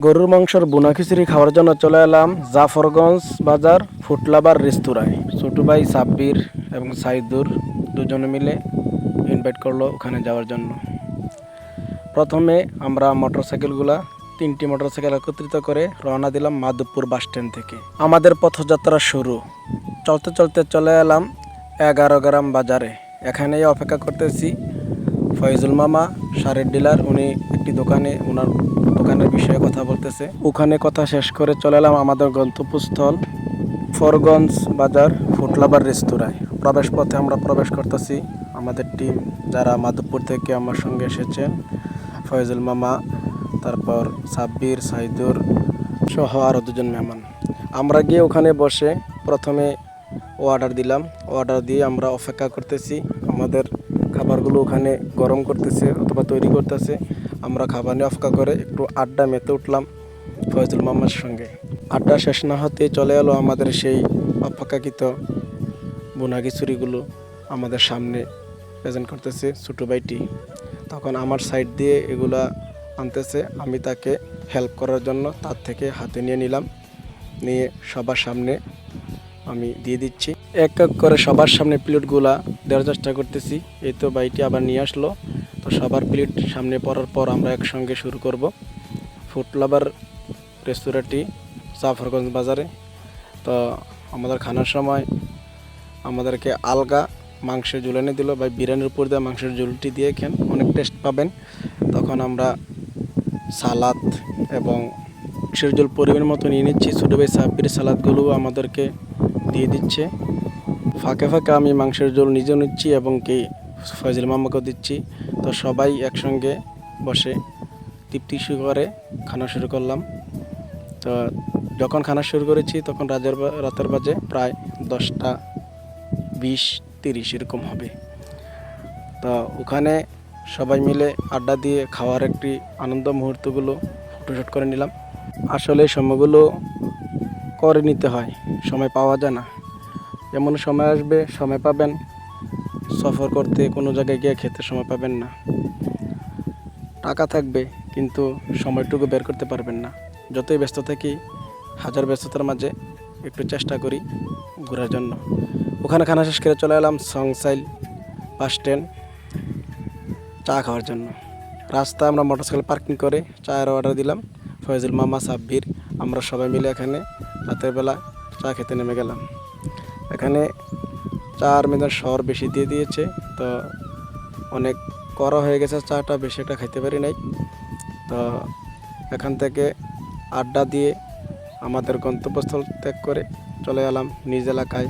গরুর মাংসের বুনা খিচুড়ি খাওয়ার জন্য চলে এলাম জাফরগঞ্জ বাজার ফুটলাবার রেস্তোরাঁয়। ছোটু ভাই সাব্বির এবং সাইদুর দুজনে মিলে ইনভাইট করলো ওখানে যাওয়ার জন্য। প্রথমে আমরা তিনটি মোটরসাইকেল একত্রিত করে রওনা দিলাম মাধবপুর বাস স্ট্যান্ড থেকে। আমাদের পথযাত্রা শুরু। চলতে চলতে চলে এলাম 11 গ্রাম বাজারে। এখানেই অপেক্ষা করতেছি ফয়জুল মামা, সারের ডিলার। উনি একটি ওনার দোকানের বিষয়ে কথা বলতেছে। ওখানে কথা শেষ করে চলে এলাম আমাদের গন্তব্যস্থল ফরগঞ্জ বাজার ফুটলাবার রেস্তোরাঁয়। প্রবেশ পথে আমরা প্রবেশ করতেছি। আমাদের টিম যারা মাধবপুর থেকে আমার সঙ্গে এসেছেন, ফয়জুল মামা, তারপর সাব্বির, সাইদুর সহ আরও দুজন মেহমান। আমরা গিয়ে ওখানে বসে প্রথমে অর্ডার দিলাম। অর্ডার দিয়ে আমরা অপেক্ষা করতেছি। আমাদের খাবারগুলো ওখানে গরম করতেছে অথবা তৈরি করতেছে। আমরা খাবার নিয়ে অপেক্ষা করে একটু আড্ডা মেতে উঠলাম ফয়জুল মামার সঙ্গে। আড্ডা শেষ না হতে চলে এলো আমাদের সেই অপেক্ষাকৃত বুনা খিচুড়িগুলো আমাদের সামনে প্রেজেন্ট করতেছে ছোটো ভাইটি। তখন আমার সাইড দিয়ে এগুলা আনতেছে। আমি তাকে হেল্প করার জন্য তার থেকে হাতে নিয়ে নিলাম। নিয়ে সবার সামনে আমি দিয়ে দিচ্ছি। এক এক করে সবার সামনে প্লেটগুলা দেওয়ার চেষ্টা করতেছি। এই তো ভাইটি আবার নিয়ে আসলো। তো সবার প্লেট সামনে পড়ার পর আমরা একসঙ্গে শুরু করব। ফুটলাবার রেস্তোরাঁটি জাফরগঞ্জ বাজারে। তো আমাদের খানার সময় আমাদেরকে আলগা মাংসের ঝোল এনে দিল। ভাই বিরিয়ানির উপর দিয়ে মাংসের ঝোলটি দিয়ে খেন, অনেক টেস্ট পাবেন। তখন আমরা সালাদ এবং মাংসের ঝোল পরিমাণ মতো নিয়ে নিচ্ছি। ছোটো ভাই সাব্বির সালাদগুলো আমাদেরকে দিয়ে দিচ্ছে। ফাঁকে ফাঁকে আমি মাংসের ঝোল নিজেও নিচ্ছি এবং ফয়জুল মামাকেও দিচ্ছি। তো সবাই একসঙ্গে বসে তৃপ্তি করে খানা শুরু করলাম। তো যখন খানা শুরু করেছি তখন রাতের বাজে প্রায় 10টা 20-30 এরকম হবে। তো ওখানে সবাই মিলে আড্ডা দিয়ে খাওয়ার একটি আনন্দ মুহূর্তগুলো ফটোশ্যুট করে নিলাম। আসলে সময়গুলো করে নিতে হয়, সময় পাওয়া যায় না। এমন সময় আসবে, সময় পাবেন সফর করতে, কোনো জায়গায় গিয়ে খেতে সময় পাবেন না। টাকা থাকবে কিন্তু সময়টুকু বের করতে পারবেন না। যতই ব্যস্ত থাকি, হাজার ব্যস্ততার মাঝে একটু চেষ্টা করি ঘোরার জন্য। ওখানে খানা শেষ করে চলে এলাম সংসাইল বাস স্ট্যান্ড চা খাওয়ার জন্য। রাস্তায় আমরা মোটরসাইকেল পার্কিং করে চায়ের অর্ডার দিলাম। ফয়জুল মামা, সাব্বির, আমরা সবাই মিলে এখানে রাতের বেলা চা খেতে নেমে গেলাম। এখানে চার মেয়েদের শর বেশি দিয়ে দিয়েছে। তো অনেক কড়া হয়ে গেছে চাটা, বেশি একটা খাইতে পারি নাই। তো এখান থেকে আড্ডা দিয়ে আমাদের গন্তব্যস্থল ত্যাগ করে চলে এলাম নিজ এলাকায়।